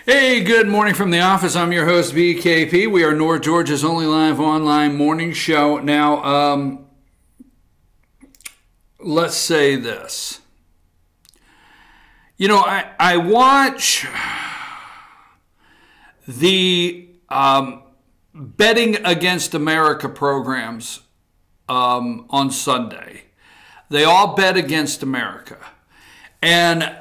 Hey, good morning from the office. I'm your host, BKP. We are North Georgia's only live online morning show. Now, let's say this. You know, I watch the Betting Against America programs on Sunday. They all bet against America. And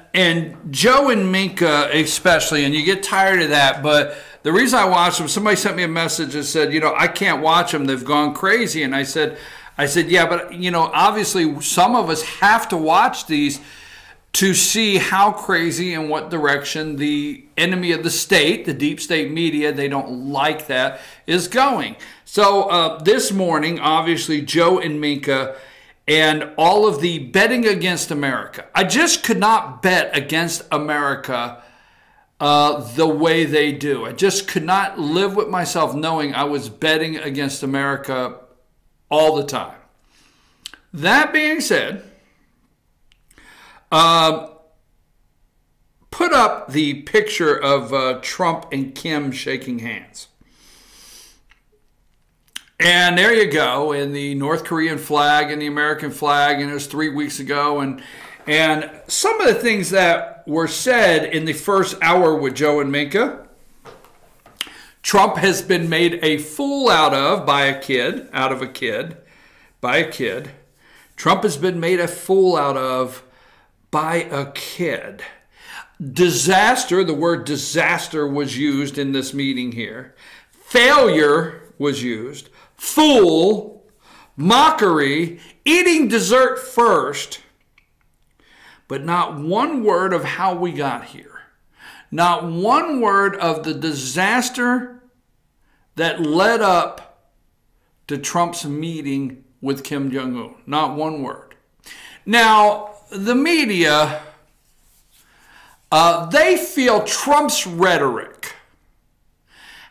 Joe and Minka especially, and you get tired of that, but the reason I watch them, somebody sent me a message that said, you know, I can't watch them, they've gone crazy. And I said, yeah, but, you know, obviously some of us have to watch these to see how crazy and what direction the enemy of the state, the deep state media, they don't like that, is going. So this morning, obviously, Joe and Minka and all of the betting against America. I just could not bet against America the way they do. I just could not live with myself knowing I was betting against America all the time. That being said, put up the picture of Trump and Kim shaking hands. And there you go, and the North Korean flag and the American flag, and it was 3 weeks ago. And some of the things that were said in the first hour with Joe and Minka, Trump has been made a fool out of by a kid. Trump has been made a fool out of by a kid. Disaster, the word disaster was used in this meeting here. Failure was used. Fool, mockery, eating dessert first, but not one word of how we got here. Not one word of the disaster that led up to Trump's meeting with Kim Jong-un. Not one word. Now, the media, they feel Trump's rhetoric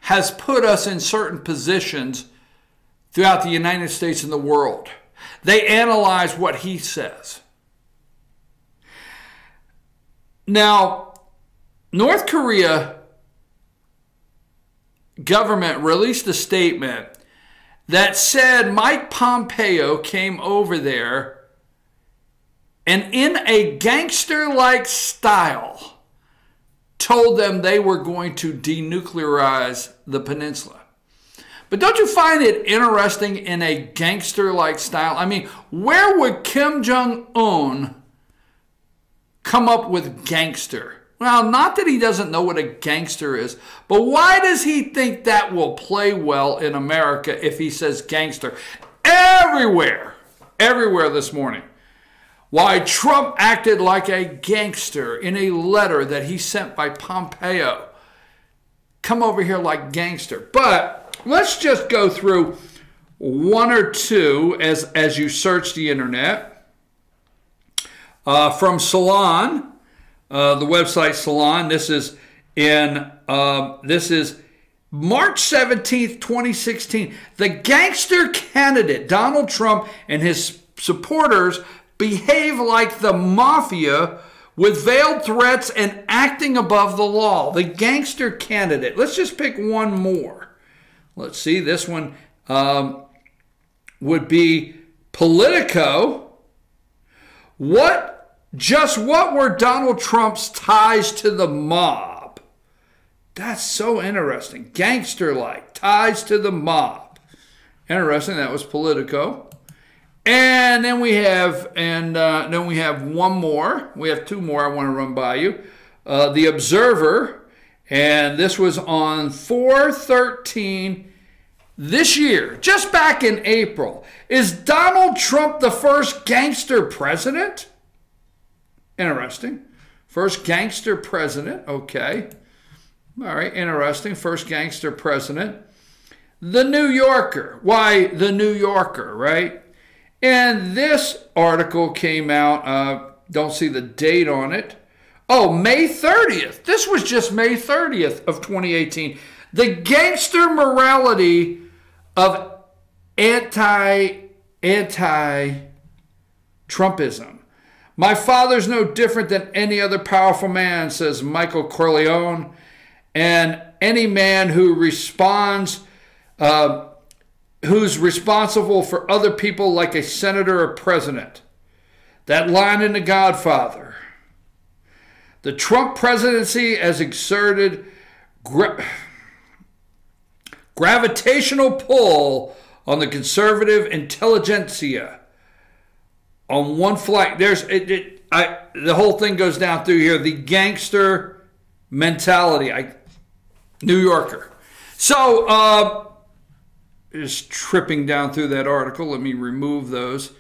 has put us in certain positions throughout the United States and the world. They analyze what he says. Now, North Korea government released a statement that said Mike Pompeo came over there and in a gangster-like style told them they were going to denuclearize the peninsula. But don't you find it interesting in a gangster-like style? I mean, where would Kim Jong-un come up with gangster? Well, not that he doesn't know what a gangster is, but why does he think that will play well in America if he says gangster? Everywhere this morning. Why Trump acted like a gangster in a letter that he sent by Pompeo. Come over here like gangster. But let's just go through one or two as you search the internet. From Salon, the website Salon. This is March 17th, 2016. The gangster candidate Donald Trump and his supporters behave like the mafia with veiled threats and acting above the law. The gangster candidate. Let's just pick one more. Let's see. This one would be Politico. What were Donald Trump's ties to the mob? That's so interesting. Gangster-like. Ties to the mob. Interesting. That was Politico. And then we have one more. We have two more I want to run by you. The Observer, and this was on 4/13 this year, just back in April. Is Donald Trump the first gangster president? Interesting. First gangster president. Okay. All right. Interesting. First gangster president. The New Yorker. Why the New Yorker, right? And this article came out, don't see the date on it. Oh, May 30th. This was just May 30th of 2018. The gangster morality of anti-Trumpism. My father's no different than any other powerful man, says Michael Corleone. and any man who responds, who's responsible for other people like a senator or president. That line in The Godfather. The Trump presidency has exerted gravitational pull on the conservative intelligentsia. On one flank, the whole thing goes down through here. The gangster mentality. New Yorker. So, just tripping down through that article. Let me remove those.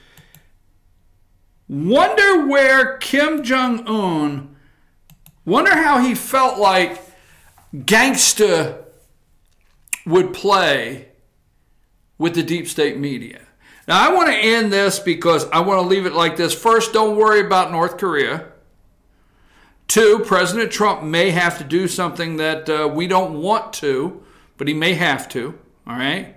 Wonder where Kim Jong-un, wonder how he felt like gangsta would play with the deep state media. Now, I want to end this because I want to leave it like this. First, don't worry about North Korea. Two, President Trump may have to do something that we don't want to, but he may have to, all right?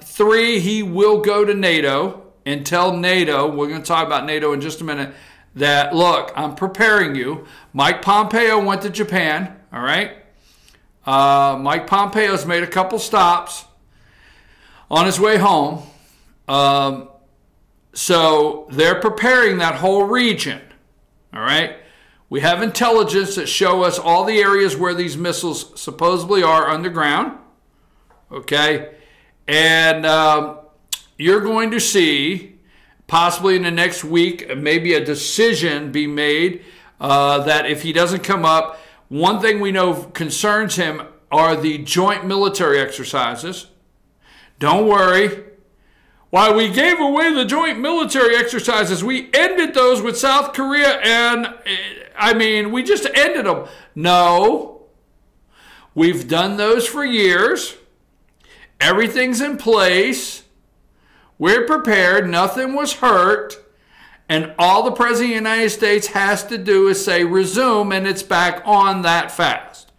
Three, he will go to NATO and tell NATO, we're going to talk about NATO in just a minute, that, look, I'm preparing you. Mike Pompeo went to Japan, all right? Mike Pompeo's made a couple stops on his way home. So they're preparing that whole region, all right? We have intelligence that show us all the areas where these missiles supposedly are underground, okay? And you're going to see, possibly in the next week, maybe a decision be made that if he doesn't come up, one thing we know concerns him are the joint military exercises. Don't worry. While we gave away the joint military exercises, we ended those with South Korea, and I mean, we just ended them. No, we've done those for years. Everything's in place. We're prepared. Nothing was hurt. And all the President of the United States has to do is say resume, and it's back on that fast.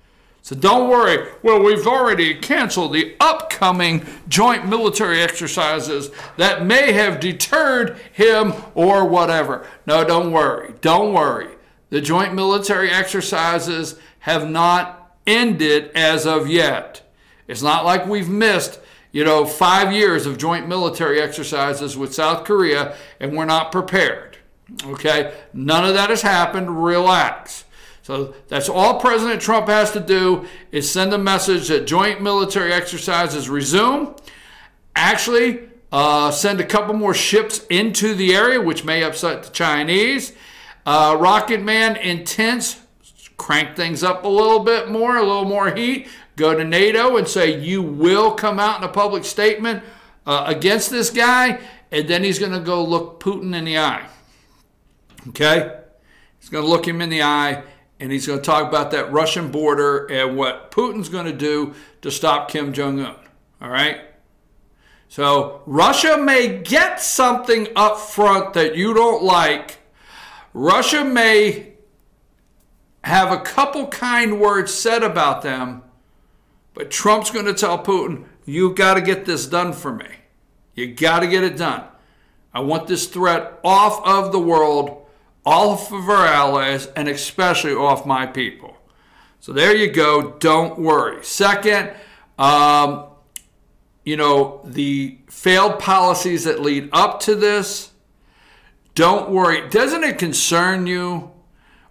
So don't worry. Well, we've already canceled the upcoming joint military exercises that may have deterred him or whatever. No, don't worry. Don't worry. The joint military exercises have not ended as of yet. It's not like we've missed, 5 years of joint military exercises with South Korea and we're not prepared. Okay? None of that has happened. Relax. So that's all President Trump has to do is send a message that joint military exercises resume. Actually, send a couple more ships into the area, which may upset the Chinese. Rocket Man intense, crank things up a little bit more, a little more heat. Go to NATO and say you will come out in a public statement against this guy, and then he's going to go look Putin in the eye. Okay? He's going to look him in the eye, and he's going to talk about that Russian border and what Putin's going to do to stop Kim Jong-un. All right? So Russia may get something up front that you don't like. Russia may have a couple kind words said about them, but Trump's going to tell Putin, you got to get this done for me. You got to get it done. I want this threat off of the world, off of our allies, and especially off my people. So there you go. Don't worry. Second, the failed policies that lead up to this, don't worry. Doesn't it concern you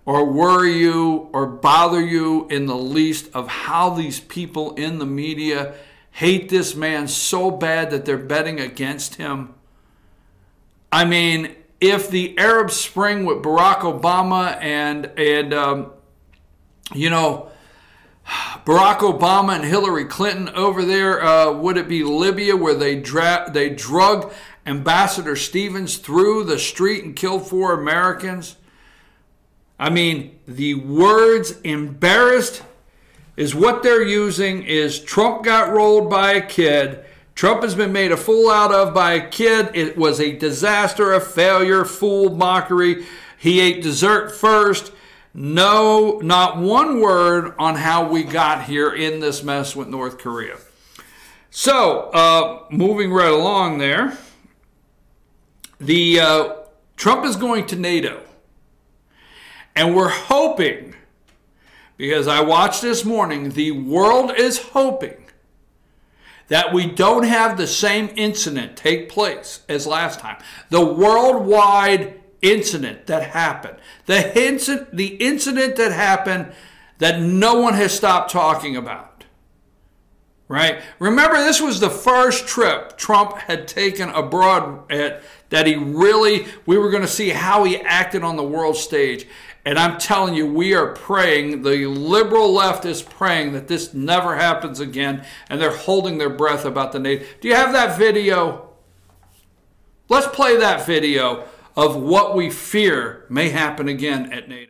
or worry you or bother you in the least of how these people in the media hate this man so bad that they're betting against him? I mean, if the Arab Spring with Barack Obama and Barack Obama and Hillary Clinton over there, would it be Libya where they drug Ambassador Stevens through the street and killed 4 Americans? I mean, the words embarrassed is what they're using is Trump got rolled by a kid. Trump has been made a fool out of by a kid. It was a disaster, a failure, fool, mockery. He ate dessert first. No, not one word on how we got here in this mess with North Korea. So, moving right along there, Trump is going to NATO. And we're hoping, because I watched this morning, the world is hoping that we don't have the same incident take place as last time. The worldwide incident that happened. The incident that happened that no one has stopped talking about. Right? Remember, this was the first trip Trump had taken abroad that we were going to see how he acted on the world stage. And I'm telling you, we are praying, the liberal left is praying that this never happens again, and they're holding their breath about the NATO. Do you have that video? Let's play that video of what we fear may happen again at NATO.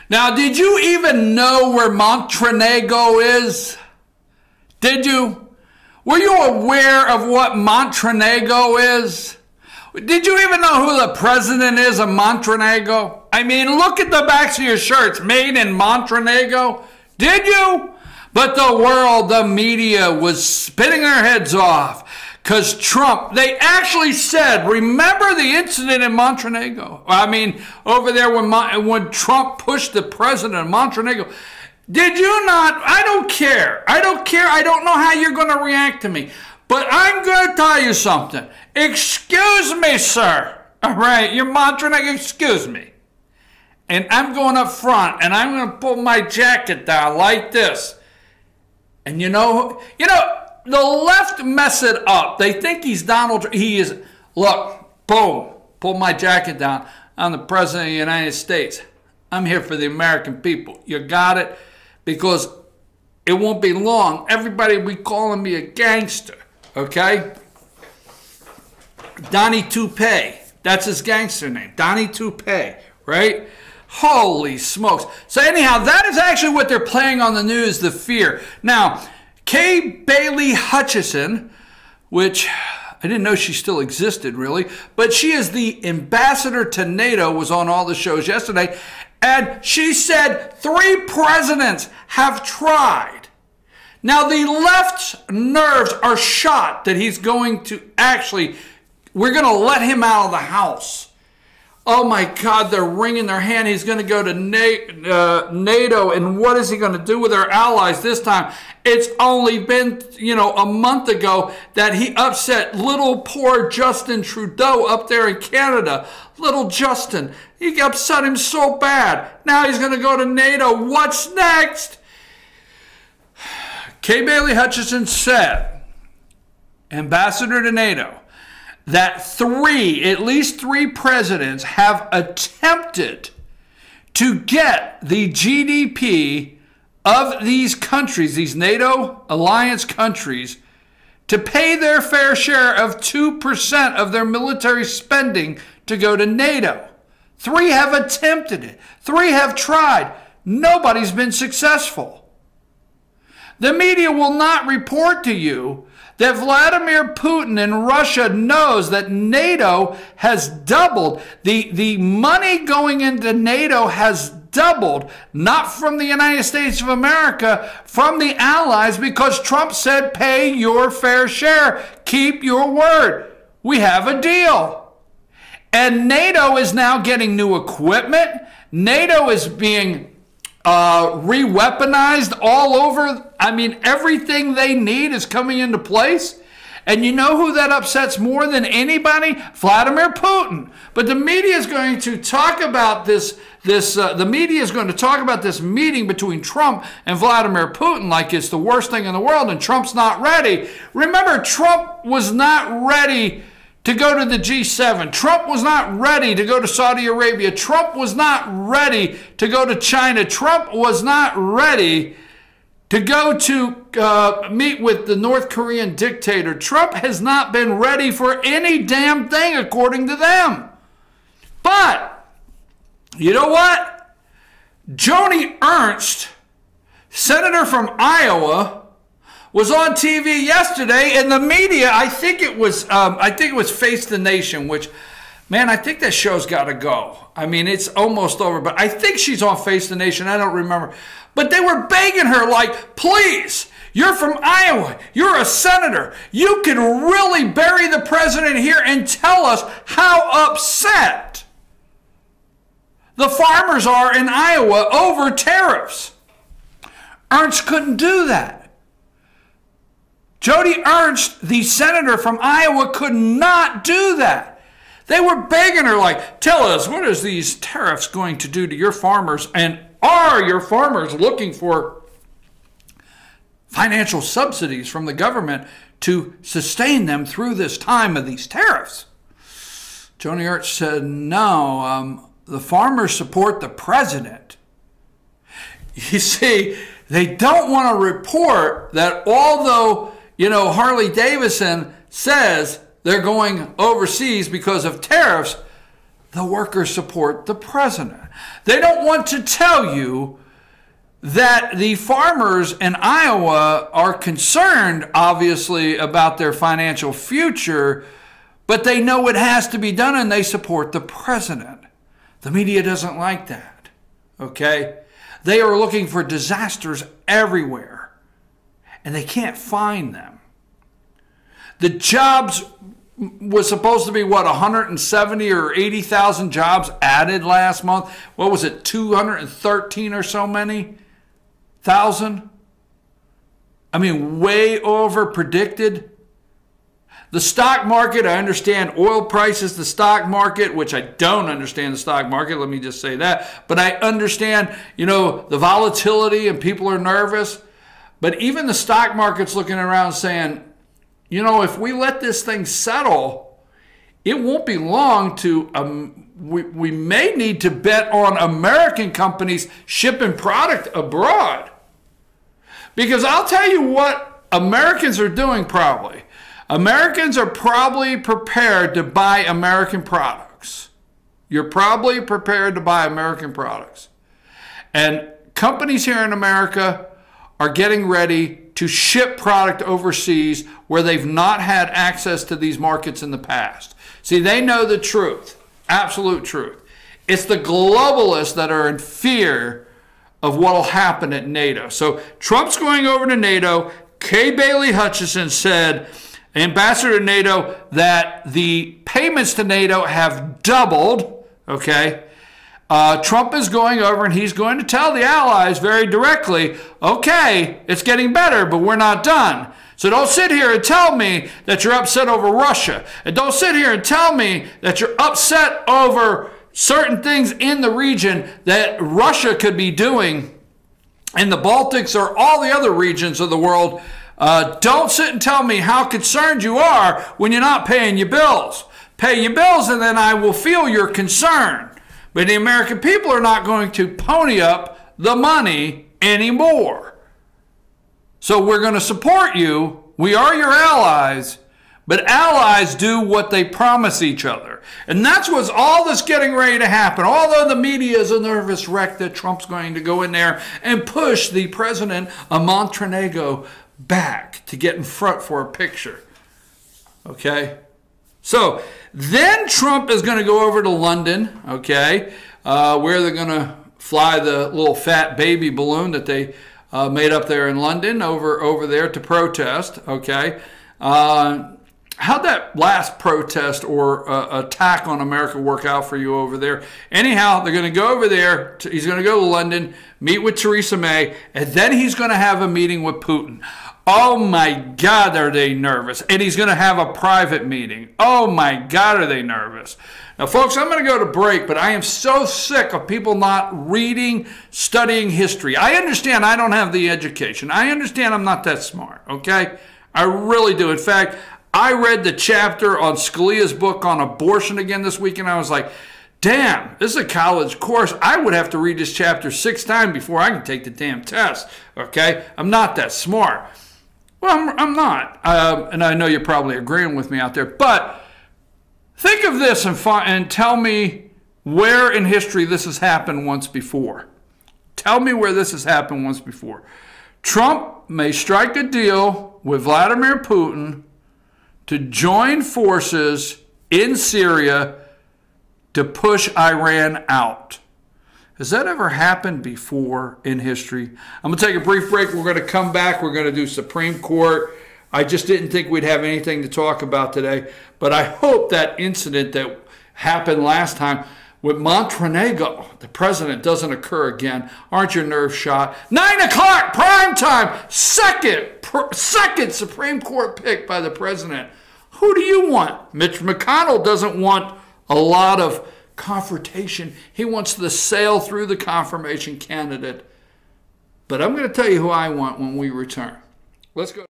Now, did you even know where Montenegro is? Did you? Were you aware of what Montenegro is? Did you even know who the president is of Montenegro? I mean, look at the backs of your shirts, made in Montenegro. Did you? But the world, the media was spinning their heads off. Because Trump, they actually said, remember the incident in Montenegro? I mean, over there when Trump pushed the president of Montenegro. Did you not? I don't care. I don't care. I don't know how you're going to react to me. But I'm going to tell you something. Excuse me, sir. All right, you're Montenegro, excuse me. And I'm going up front, and I'm going to pull my jacket down like this. And you know, the left mess it up. They think he's Donald Trump. He is, look, boom, pull my jacket down. I'm the president of the United States. I'm here for the American people. You got it? Because it won't be long. Everybody will be calling me a gangster, okay? Donnie Toupee. That's his gangster name. Donnie Toupee, right? Holy smokes. So anyhow, that is actually what they're playing on the news, the fear. Now, Kay Bailey Hutchison, which I didn't know she still existed really, but she is the ambassador to NATO, was on all the shows yesterday, and she said 3 presidents have tried. Now the left's nerves are shot that he's going to actually, we're going to let him out of the house. Oh my God, they're wringing their hand. He's going to go to NATO, and what is he going to do with our allies this time? It's only been, a month ago that he upset little poor Justin Trudeau up there in Canada. Little Justin, he upset him so bad. Now he's going to go to NATO. What's next? Kay Bailey Hutchison said, ambassador to NATO, that at least three presidents have attempted to get the GDP of these countries, these NATO alliance countries, to pay their fair share of 2% of their military spending to go to NATO. 3 have attempted it. 3 have tried. Nobody's been successful. The media will not report to you that Vladimir Putin in Russia knows that NATO has doubled. The money going into NATO has doubled, not from the United States of America, from the allies, because Trump said, pay your fair share. Keep your word. We have a deal. And NATO is now getting new equipment. NATO is being re-weaponized all over. I mean, everything they need is coming into place. And you know who that upsets more than anybody? Vladimir Putin. But the media is going to talk about this meeting between Trump and Vladimir Putin like it's the worst thing in the world, and Trump's not ready. Remember, Trump was not ready to go to the G7. Trump was not ready to go to Saudi Arabia. Trump was not ready to go to China. Trump was not ready to go to meet with the North Korean dictator. Trump has not been ready for any damn thing, according to them. But, you know what? Joni Ernst, senator from Iowa, was on TV yesterday, and the media, I think it was Face the Nation, which, man, I think that show's got to go. I mean, it's almost over, but I think she's on Face the Nation. I don't remember. But they were begging her, like, please, you're from Iowa. You're a senator. You can really bury the president here and tell us how upset the farmers are in Iowa over tariffs. Ernst couldn't do that. Joni Ernst, the senator from Iowa, could not do that. They were begging her, like, tell us, what is these tariffs going to do to your farmers? And are your farmers looking for financial subsidies from the government to sustain them through this time of these tariffs? Joni Ernst said, no, the farmers support the president. You see, they don't want to report that although, Harley Davidson says they're going overseas because of tariffs, the workers support the president. They don't want to tell you that the farmers in Iowa are concerned, obviously, about their financial future, but they know it has to be done and they support the president. The media doesn't like that, okay? They are looking for disasters everywhere, and they can't find them. The jobs was supposed to be, 170 or 80,000 jobs added last month. What was it, 213 or so many thousand? I mean, way over predicted. The stock market, I understand oil prices, the stock market, which I don't understand the stock market, let me just say that. But I understand, the volatility and people are nervous. But even the stock market's looking around saying, if we let this thing settle, it won't be long to, we may need to bet on American companies shipping product abroad. Because I'll tell you what Americans are doing probably. Americans are probably prepared to buy American products. You're probably prepared to buy American products. And companies here in America are getting ready to ship product overseas where they've not had access to these markets in the past. See, they know the truth, absolute truth. It's the globalists that are in fear of what will happen at NATO. So Trump's going over to NATO. Kay Bailey Hutchison said, ambassador to NATO, that the payments to NATO have doubled, okay? Trump is going over and he's going to tell the allies very directly, okay, it's getting better, but we're not done. So don't sit here and tell me that you're upset over Russia. And don't sit here and tell me that you're upset over certain things in the region that Russia could be doing in the Baltics or all the other regions of the world. Don't sit and tell me how concerned you are when you're not paying your bills. Pay your bills and then I will feel your concern. But the American people are not going to pony up the money anymore. So we're going to support you. We are your allies. But allies do what they promise each other. And that's what's all this getting ready to happen. Although the media is a nervous wreck that Trump's going to go in there and push the president of Montenegro back to get in front for a picture. Okay? So then Trump is going to go over to London, okay, where they're going to fly the little fat baby balloon that they made up there in London over there to protest, okay. How'd that last protest or attack on America work out for you over there? Anyhow, they're going to go over there. He's going to go to London, meet with Theresa May, and then he's going to have a meeting with Putin. Oh my God, are they nervous? And he's going to have a private meeting. Oh my God, are they nervous? Now, folks, I'm going to go to break, but I am so sick of people not reading, studying history. I understand I don't have the education. I understand I'm not that smart, okay? I really do. In fact, I read the chapter on Scalia's book on abortion again this week, and I was like, damn, this is a college course. I would have to read this chapter 6 times before I can take the damn test, okay? I'm not that smart. Well, I'm not, and I know you're probably agreeing with me out there, but think of this and tell me where in history this has happened once before. Tell me where this has happened once before. Trump may strike a deal with Vladimir Putin to join forces in Syria to push Iran out. Has that ever happened before in history? I'm going to take a brief break. We're going to come back. We're going to do Supreme Court. I just didn't think we'd have anything to talk about today, but I hope that incident that happened last time with Montenegro, the president, doesn't occur again. Aren't your nerves shot? 9 o'clock, prime time, second Supreme Court pick by the president. Who do you want? Mitch McConnell doesn't want a lot of confrontation. He wants to sail through the confirmation candidate. But I'm going to tell you who I want when we return. Let's go.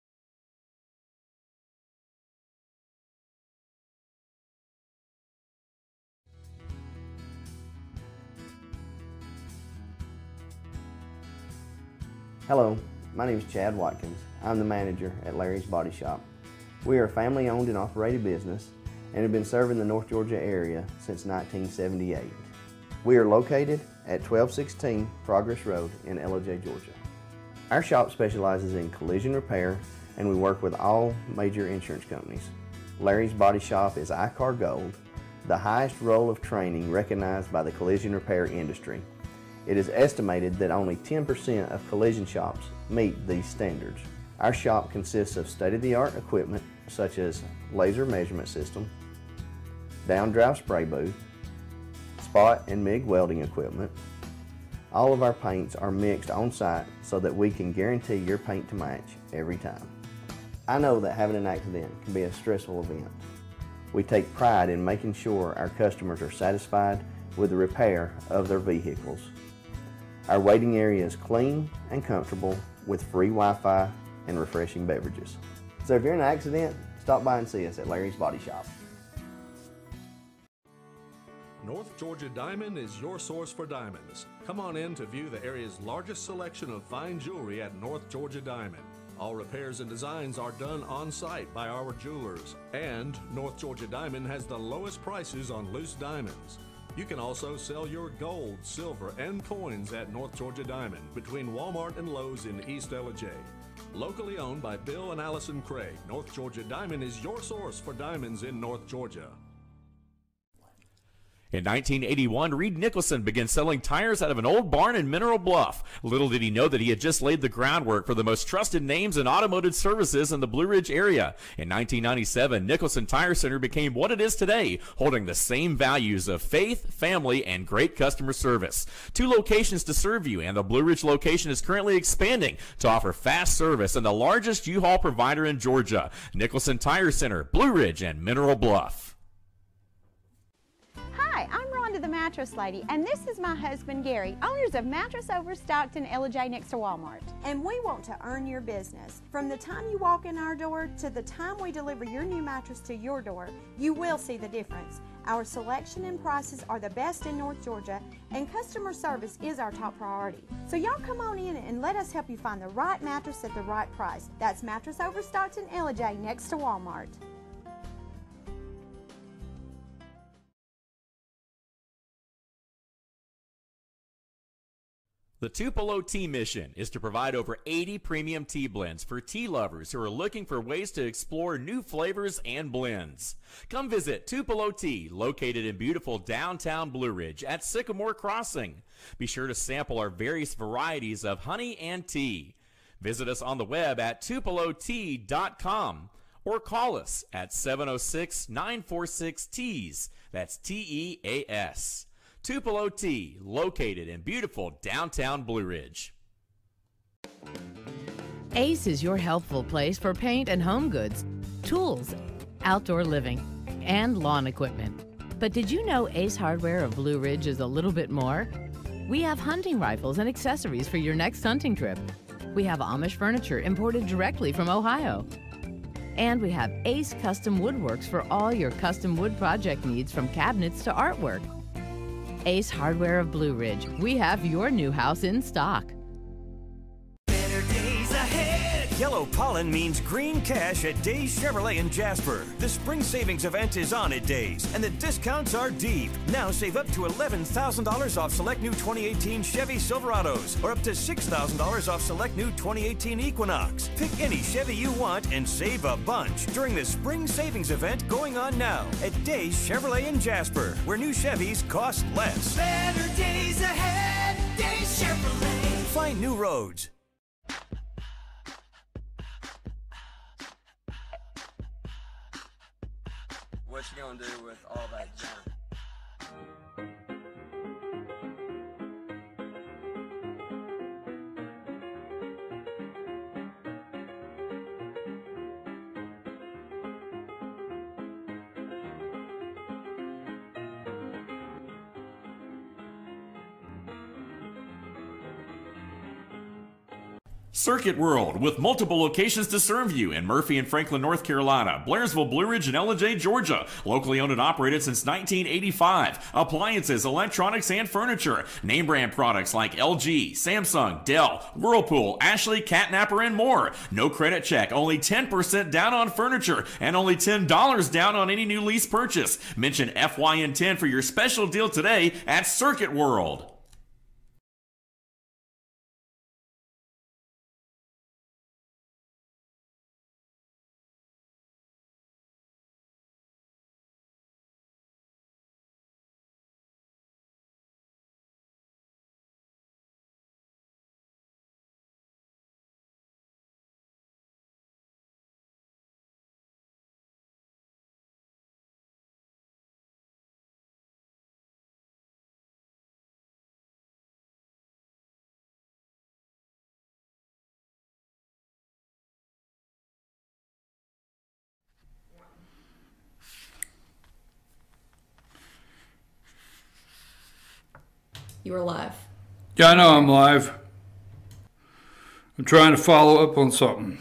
Hello, my name is Chad Watkins. I'm the manager at Larry's Body Shop. We are a family-owned and operated business and have been serving the North Georgia area since 1978. We are located at 1216 Progress Road in LOJ, Georgia. Our shop specializes in collision repair and we work with all major insurance companies. Larry's Body Shop is ICAR Gold, the highest role of training recognized by the collision repair industry. It is estimated that only 10% of collision shops meet these standards. Our shop consists of state-of-the-art equipment such as laser measurement system, down-drive spray booth, spot and MIG welding equipment. All of our paints are mixed on-site so that we can guarantee your paint to match every time. I know that having an accident can be a stressful event. We take pride in making sure our customers are satisfied with the repair of their vehicles. Our waiting area is clean and comfortable with free Wi-Fi and refreshing beverages. So if you're in an accident, stop by and see us at Larry's Body Shop. North Georgia Diamond is your source for diamonds. Come on in to view the area's largest selection of fine jewelry at North Georgia Diamond. All repairs and designs are done on-site by our jewelers. And North Georgia Diamond has the lowest prices on loose diamonds. You can also sell your gold, silver, and coins at North Georgia Diamond between Walmart and Lowe's in East LJ. Locally owned by Bill and Allison Craig, North Georgia Diamond is your source for diamonds in North Georgia. In 1981, Reed Nicholson began selling tires out of an old barn in Mineral Bluff. Little did he know that he had just laid the groundwork for the most trusted names in automotive services in the Blue Ridge area. In 1997, Nicholson Tire Center became what it is today, holding the same values of faith, family, and great customer service. 2 locations to serve you, and the Blue Ridge location is currently expanding to offer fast service and the largest U-Haul provider in Georgia. Nicholson Tire Center, Blue Ridge, and Mineral Bluff. Hi, I'm Rhonda the Mattress Lady, and this is my husband Gary, owners of Mattress Overstocked in LJ next to Walmart. And we want to earn your business. From the time you walk in our door to the time we deliver your new mattress to your door, you will see the difference. Our selection and prices are the best in North Georgia, and customer service is our top priority. So y'all come on in and let us help you find the right mattress at the right price. That's Mattress Overstocked in LJ next to Walmart. The Tupelo Tea Mission is to provide over 80 premium tea blends for tea lovers who are looking for ways to explore new flavors and blends. Come visit Tupelo Tea, located in beautiful downtown Blue Ridge at Sycamore Crossing. Be sure to sample our various varieties of honey and tea. Visit us on the web at tupelotea.com or call us at 706-946-TEAS. That's T-E-A-S. Tupelo Tea, located in beautiful downtown Blue Ridge. Ace is your helpful place for paint and home goods, tools, outdoor living, and lawn equipment. But did you know Ace Hardware of Blue Ridge is a little bit more? We have hunting rifles and accessories for your next hunting trip. We have Amish furniture imported directly from Ohio. And we have Ace Custom Woodworks for all your custom wood project needs, from cabinets to artwork. Ace Hardware of Blue Ridge. We have your new house in stock. Better days ahead. Yellow pollen means green cash at Days Chevrolet in Jasper. The spring savings event is on at Days, and the discounts are deep. Now save up to $11,000 off select new 2018 Chevy Silverados, or up to $6,000 off select new 2018 Equinox. Pick any Chevy you want and save a bunch during the spring savings event going on now at Days Chevrolet in Jasper, where new Chevys cost less. Better days ahead, Days Chevrolet. Find new roads. What you gonna do with all that junk? Circuit World, with multiple locations to serve you in Murphy and Franklin, North Carolina, Blairsville, Blue Ridge, and Ellijay, Georgia. Locally owned and operated since 1985. Appliances, electronics, and furniture. Name brand products like LG, Samsung, Dell, Whirlpool, Ashley, Catnapper, and more. No credit check, only 10% down on furniture, and only $10 down on any new lease purchase. Mention FYN10 for your special deal today at Circuit World. You are live. Yeah, I know I'm live. I'm trying to follow up on something.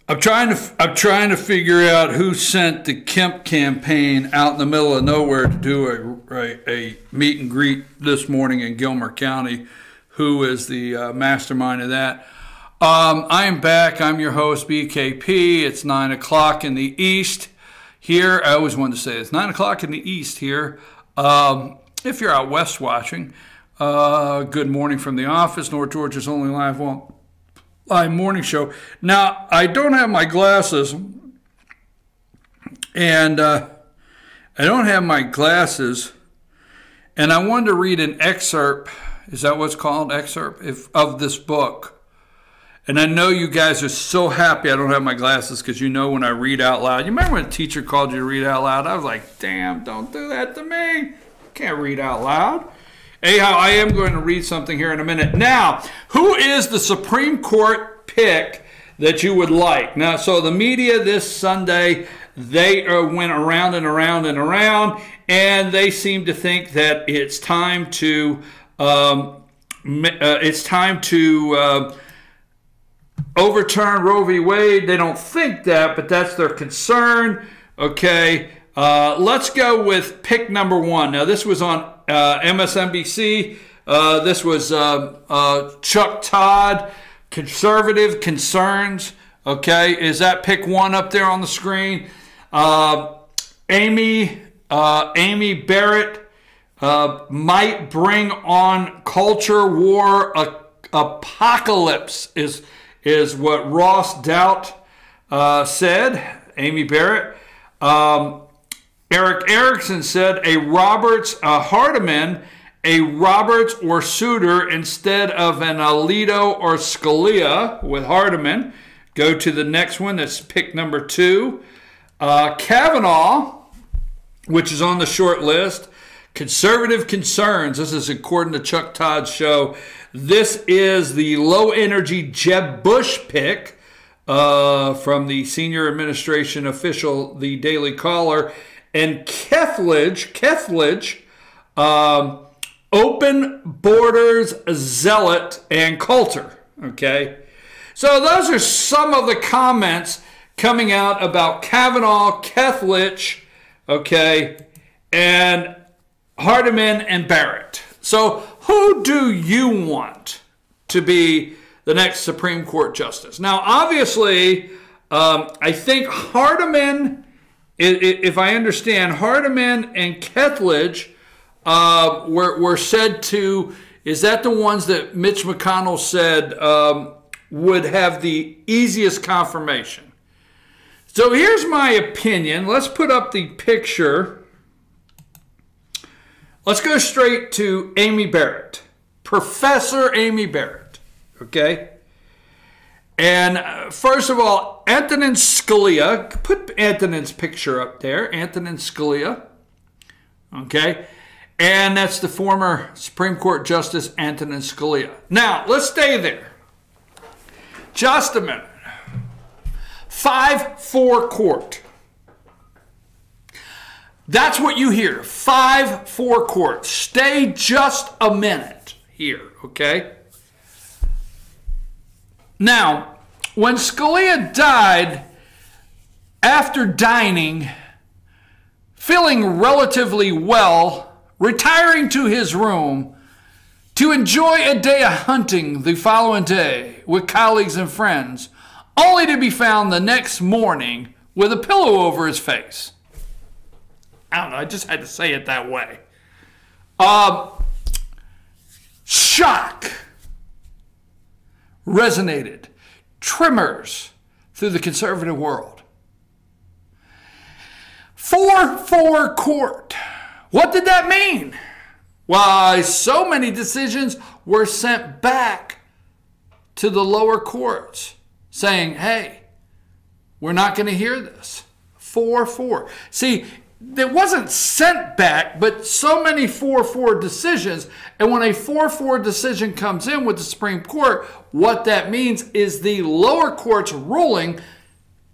I'm trying to figure out who sent the Kemp campaign out in the middle of nowhere to do a meet and greet this morning in Gilmer County. Who is the mastermind of that? I am back. I'm your host, BKP. It's 9 o'clock in the East here. I always wanted to say it's 9 o'clock in the East here. If you're out west watching, good morning from the office. North Georgia's only live morning show. Now, I don't have my glasses, and I wanted to read an excerpt. Is that what's called? Excerpt of this book. And I know you guys are so happy I don't have my glasses because you know when I read out loud. You remember when a teacher called you to read out loud? I was like, damn, don't do that to me. I can't read out loud. Anyhow, I am going to read something here in a minute. Now, who is the Supreme Court pick that you would like? Now, so the media this Sunday, they went around and around and around, and they seem to think that it's time to overturn Roe v. Wade. They don't think that, but that's their concern. Okay, let's go with pick number one. Now, this was on MSNBC. This was Chuck Todd, Conservative Concerns. Okay, is that pick one up there on the screen? Amy Barrett might bring on culture war apocalypse is what Ross Doubt said. Amy Barrett. Eric Erickson said Hardiman, a Roberts or Souter instead of an Alito or Scalia with Hardiman. Go to the next one. That's pick number two. Kavanaugh, which is on the short list. Conservative Concerns. This is according to Chuck Todd's show. This is the low-energy Jeb Bush pick from the senior administration official, the Daily Caller. And Kethledge, open borders zealot and Coulter. Okay, so those are some of the comments coming out about Kavanaugh, Kethledge, okay, and Hardiman and Barrett. So who do you want to be the next Supreme Court justice? Now, obviously, I think Hardiman, if I understand, Hardiman and Kethledge were said to, is that the ones that Mitch McConnell said would have the easiest confirmation? So here's my opinion. Let's put up the picture. Let's go straight to Amy Barrett, Professor Amy Barrett, okay? And first of all, Antonin Scalia, put Antonin's picture up there, Antonin Scalia, okay? And that's the former Supreme Court Justice Antonin Scalia. Now, let's stay there. Just a minute. 5-4 court. That's what you hear. 5-4 court. Stay just a minute here, okay? Now, when Scalia died, after dining, feeling relatively well, retiring to his room to enjoy a day of hunting the following day with colleagues and friends, only to be found the next morning with a pillow over his face. I don't know, I just had to say it that way. Shock resonated, tremors through the conservative world. 4-4 court. What did that mean? Why, so many decisions were sent back to the lower courts saying, hey, we're not going to hear this. 4-4. See, it wasn't sent back, but so many 4-4 decisions. And when a 4-4 decision comes in with the Supreme Court, what that means is the lower court's ruling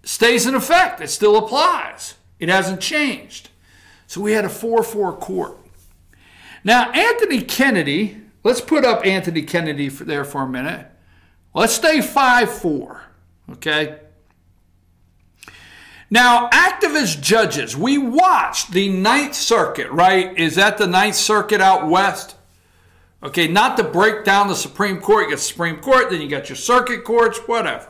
stays in effect. It still applies. It hasn't changed. So we had a 4-4 court. Now, Anthony Kennedy, let's put up Anthony Kennedy there for a minute. Let's stay 5-4, okay? Now, activist judges, we watched the Ninth Circuit, right? Is that the Ninth Circuit out west? Okay, not to break down the Supreme Court. You got the Supreme Court, then you got your circuit courts, whatever.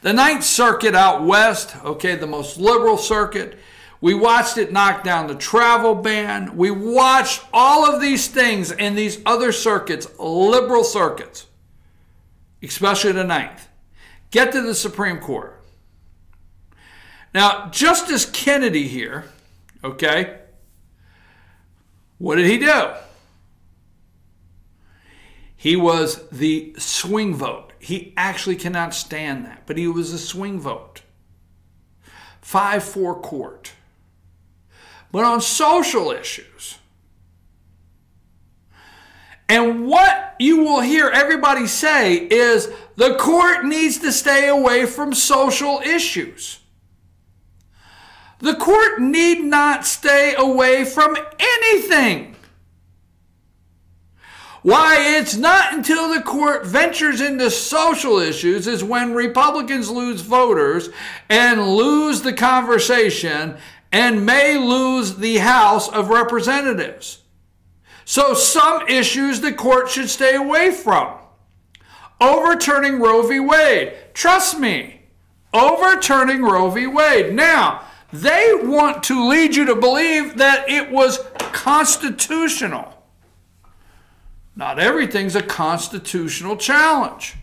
The Ninth Circuit out west, okay, the most liberal circuit. We watched it knock down the travel ban. We watched all of these things in these other circuits, liberal circuits, especially the Ninth, get to the Supreme Court. Now, Justice Kennedy here, okay, what did he do? He was the swing vote. He actually cannot stand that, but he was a swing vote. 5-4 court. But on social issues, and what you will hear everybody say is the court needs to stay away from social issues. The court need not stay away from anything. Why, it's not until the court ventures into social issues is when Republicans lose voters and lose the conversation and may lose the House of Representatives. So some issues the court should stay away from. Overturning Roe v. Wade. Trust me, overturning Roe v. Wade. Now, they want to lead you to believe that it was constitutional. Not everything's a constitutional challenge.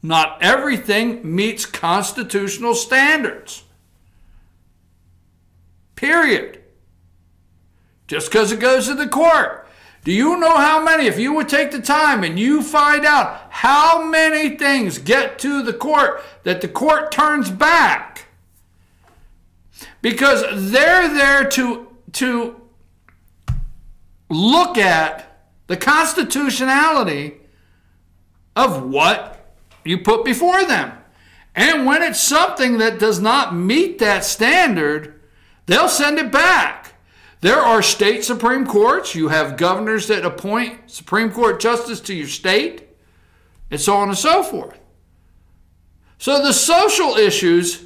Not everything meets constitutional standards. Period. Just because it goes to the court. Do you know how many, if you would take the time and you find out how many things get to the court that the court turns back? Because they're there to look at the constitutionality of what you put before them. And when it's something that does not meet that standard, they'll send it back. There are state Supreme Courts. You have governors that appoint Supreme Court justice to your state, and so on and so forth. So the social issues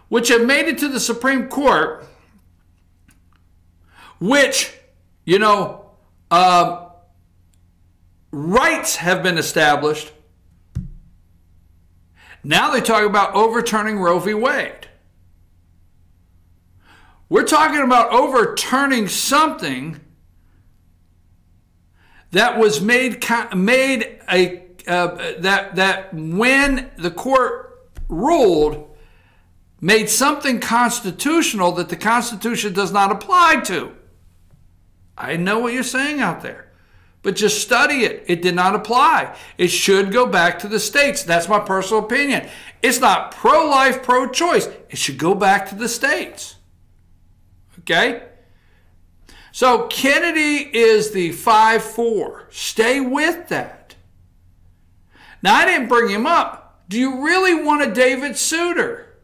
which have made it to the Supreme Court which, rights have been established. Now they talk about overturning Roe v. Wade. We're talking about overturning something that was that when the court ruled, made something constitutional that the Constitution does not apply to. I know what you're saying out there. But just study it. It did not apply. It should go back to the states. That's my personal opinion. It's not pro-life, pro-choice. It should go back to the states. Okay? So Kennedy is the 5-4. Stay with that. Now, I didn't bring him up. Do you really want a David Souter?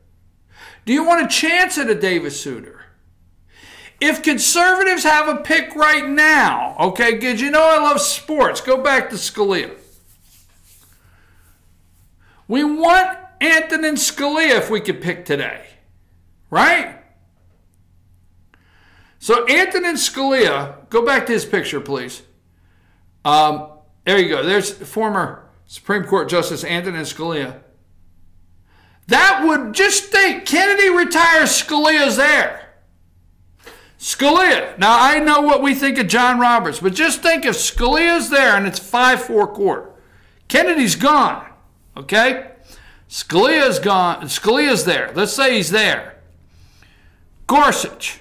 Do you want a chance at a David Souter? If conservatives have a pick right now, okay, because I love sports. Go back to Scalia. We want Antonin Scalia if we could pick today, right? So Antonin Scalia, go back to his picture, please. There you go. There's former Supreme Court Justice Antonin Scalia. That would, just think, Kennedy retires, Scalia's there. Scalia. Now, I know what we think of John Roberts, but just think if Scalia's there and it's 5-4 court. Kennedy's gone, okay? Scalia's gone. Scalia's there. Let's say he's there. Gorsuch,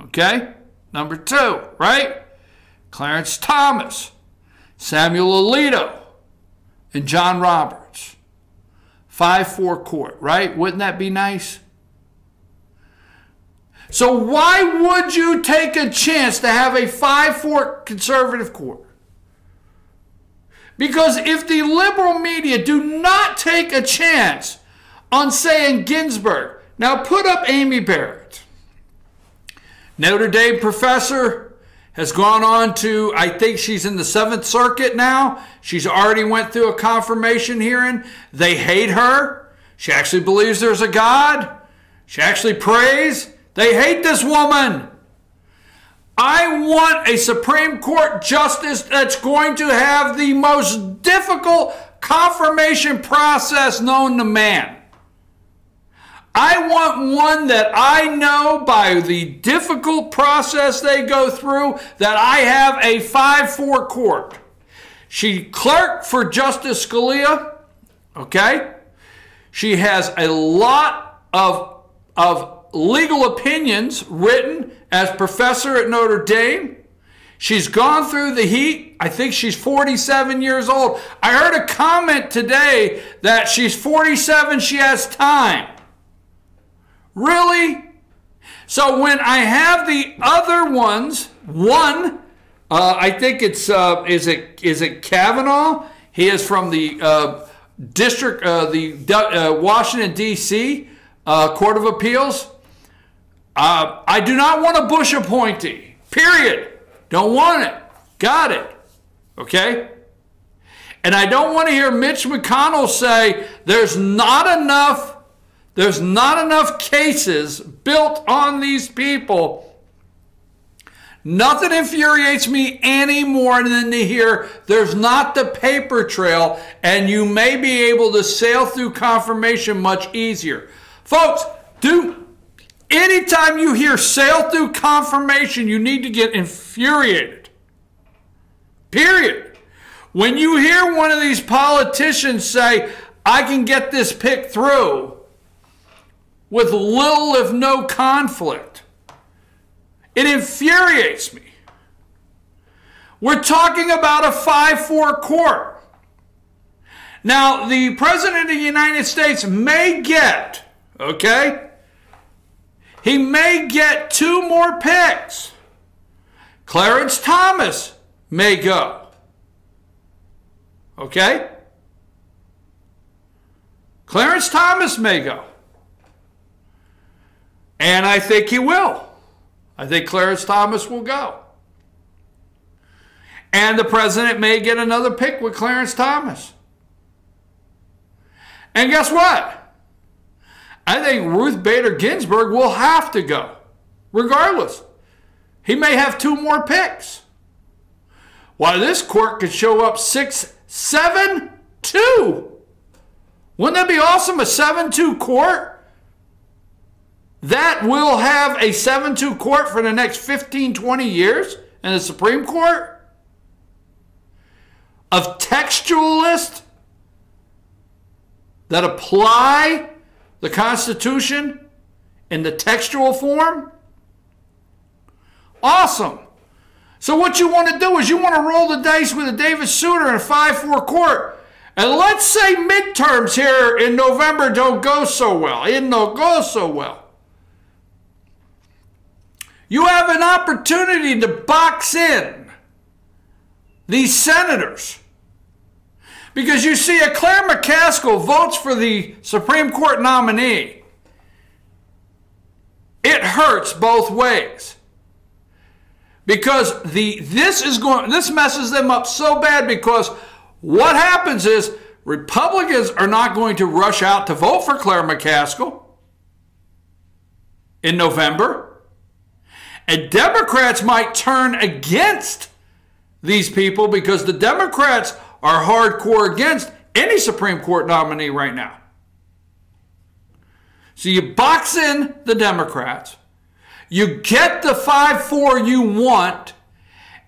okay? Number 2, right? Clarence Thomas, Samuel Alito, and John Roberts. 5-4 court, right? Wouldn't that be nice? So why would you take a chance to have a 5-4 conservative court? Because if the liberal media do not take a chance on saying Ginsburg, now put up Amy Barrett. Notre Dame professor has gone on to, I think she's in the 7th Circuit now. She's already went through a confirmation hearing. They hate her. She actually believes there's a God. She actually prays. They hate this woman. I want a Supreme Court justice that's going to have the most difficult confirmation process known to man. I want one that I know by the difficult process they go through that I have a 5-4 court. She clerked for Justice Scalia, okay? She has a lot of legal opinions written as professor at Notre Dame. She's gone through the heat. I think she's 47 years old. I heard a comment today that she's 47, she has time. Really? So when I have the other ones, I think it's, is it Kavanaugh? He is from the Washington, D.C. Court of Appeals. I do not want a Bush appointee, period. Don't want it. Got it. Okay? And I don't want to hear Mitch McConnell say there's not enough cases built on these people. Nothing infuriates me any more than to hear there's not the paper trail and you may be able to sail through confirmation much easier. Folks, anytime you hear sail through confirmation, you need to get infuriated. Period. When you hear one of these politicians say, I can get this pick through with little if no conflict, it infuriates me. We're talking about a 5-4 court. Now, the President of the United States may get, okay, he may get 2 more picks. Clarence Thomas may go. Okay? Clarence Thomas may go. And I think he will. I think Clarence Thomas will go. And the president may get another pick with Clarence Thomas. And guess what? I think Ruth Bader Ginsburg will have to go, regardless. he may have 2 more picks. While this court could show up 6-7-2. Wouldn't that be awesome? A 7-2 court that will have a 7-2 court for the next 15, 20 years in the Supreme Court of textualists that apply the Constitution in the textual form. Awesome. So what you want to do is you want to roll the dice with a David Souter in a 5-4 court. And let's say midterms here in November don't go so well. It don't go so well. You have an opportunity to box in these senators. Because you see, a Claire McCaskill votes for the Supreme Court nominee. It hurts both ways. Because this messes them up so bad, because what happens is Republicans are not going to rush out to vote for Claire McCaskill in November. And Democrats might turn against these people because the Democrats are hardcore against any Supreme Court nominee right now. So you box in the Democrats. You get the 5-4 you want.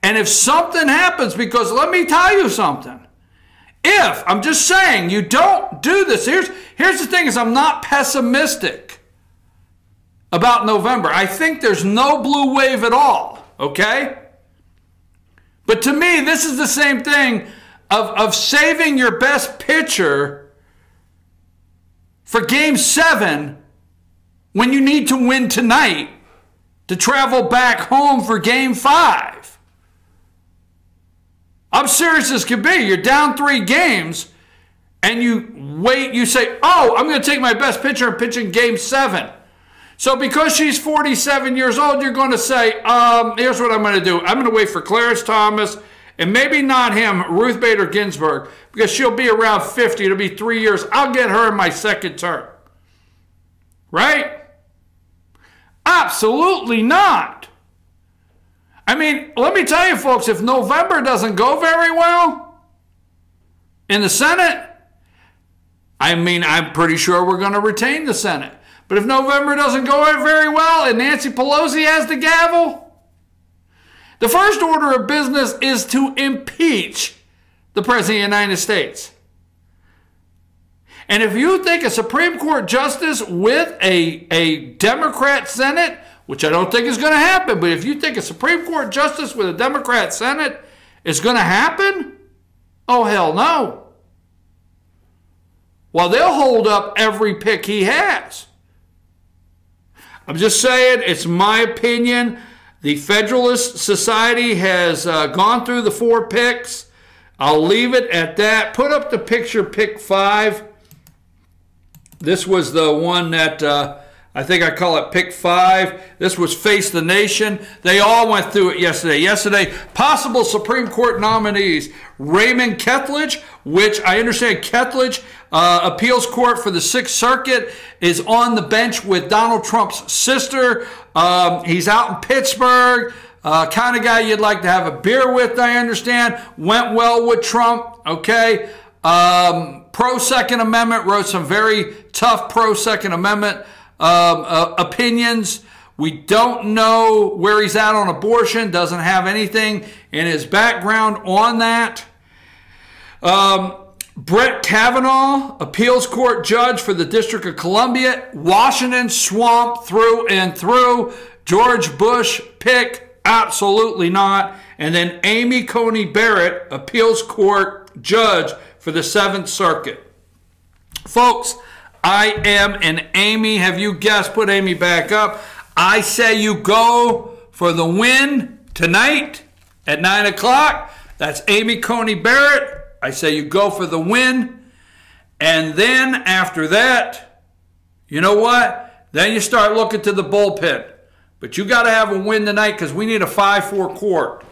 And if something happens, because let me tell you something. If, I'm just saying, you don't do this. Here's the thing is I'm not pessimistic about November. I think there's no blue wave at all, okay? But to me, this is the same thing of saving your best pitcher for Game 7 when you need to win tonight to travel back home for Game 5. I'm serious as can be. You're down 3 games and you say, oh, I'm going to take my best pitcher and pitch in Game 7. So because she's 47 years old, you're going to say, here's what I'm going to do. I'm going to wait for Clarence Thomas, and maybe not him, Ruth Bader Ginsburg, because she'll be around 50. It'll be 3 years. I'll get her in my second term. Right? Absolutely not. I mean, let me tell you, folks, if November doesn't go very well in the Senate, I mean, I'm pretty sure we're going to retain the Senate. But if November doesn't go very well and Nancy Pelosi has the gavel, the first order of business is to impeach the President of the United States. And if you think a Supreme Court justice with a Democrat Senate, which I don't think is going to happen, but if you think a Supreme Court justice with a Democrat Senate is going to happen, oh, hell no. Well, they'll hold up every pick he has. I'm just saying, it's my opinion. The Federalist Society has gone through the 4 picks. I'll leave it at that. Put up the picture, pick 5. This was the one that I think I call it pick 5. This was Face the Nation. They all went through it yesterday. Yesterday, possible Supreme Court nominees. Raymond Kethledge, which I understand Kethledge, appeals court for the 6th Circuit, is on the bench with Donald Trump's sister. He's out in Pittsburgh. Kind of guy you'd like to have a beer with, I understand. Went well with Trump, okay? Pro-Second Amendment, wrote some very tough pro-Second Amendment opinions. We don't know where he's at on abortion. Doesn't have anything in his background on that. Brett Kavanaugh, appeals court judge for the District of Columbia. Washington swamp through and through. George Bush pick, absolutely not. And then Amy Coney Barrett, appeals court judge for the 7th Circuit. Folks, I am an Amy. Have you guessed? Put Amy back up. I say you go for the win tonight at 9 o'clock. That's Amy Coney Barrett. I say you go for the win. And then after that, you know what? Then you start looking to the bullpen. But you got to have a win tonight because we need a 5-4 court.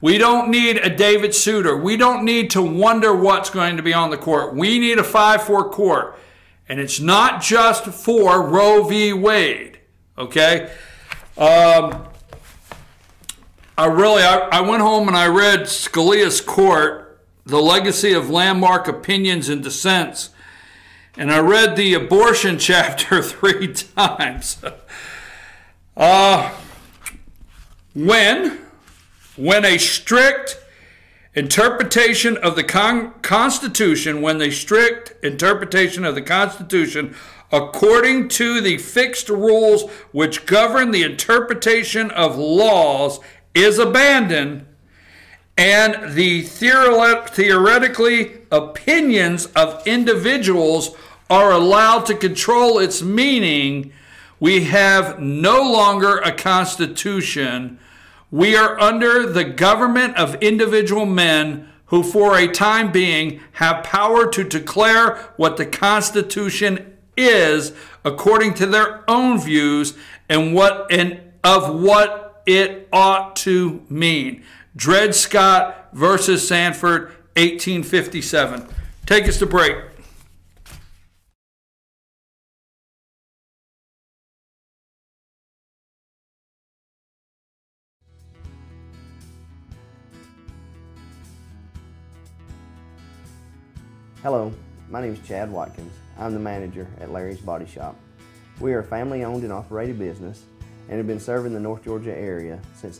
We don't need a David Souter. We don't need to wonder what's going to be on the court. We need a 5-4 court. And it's not just for Roe v. Wade. Okay? I went home and I read Scalia's Court, The Legacy of Landmark Opinions and Dissents, and I read the abortion chapter 3 times. When a strict interpretation of the Constitution, according to the fixed rules which govern the interpretation of laws, is abandoned, and the theoretically opinions of individuals are allowed to control its meaning, we have no longer a constitution. We are under the government of individual men who for a time being have power to declare what the Constitution is according to their own views and of what it ought to mean. Dred Scott versus Sanford, 1857. Take us to break. Hello, my name is Chad Watkins. I'm the manager at Larry's Body Shop. We are a family-owned and operated business and have been serving the North Georgia area since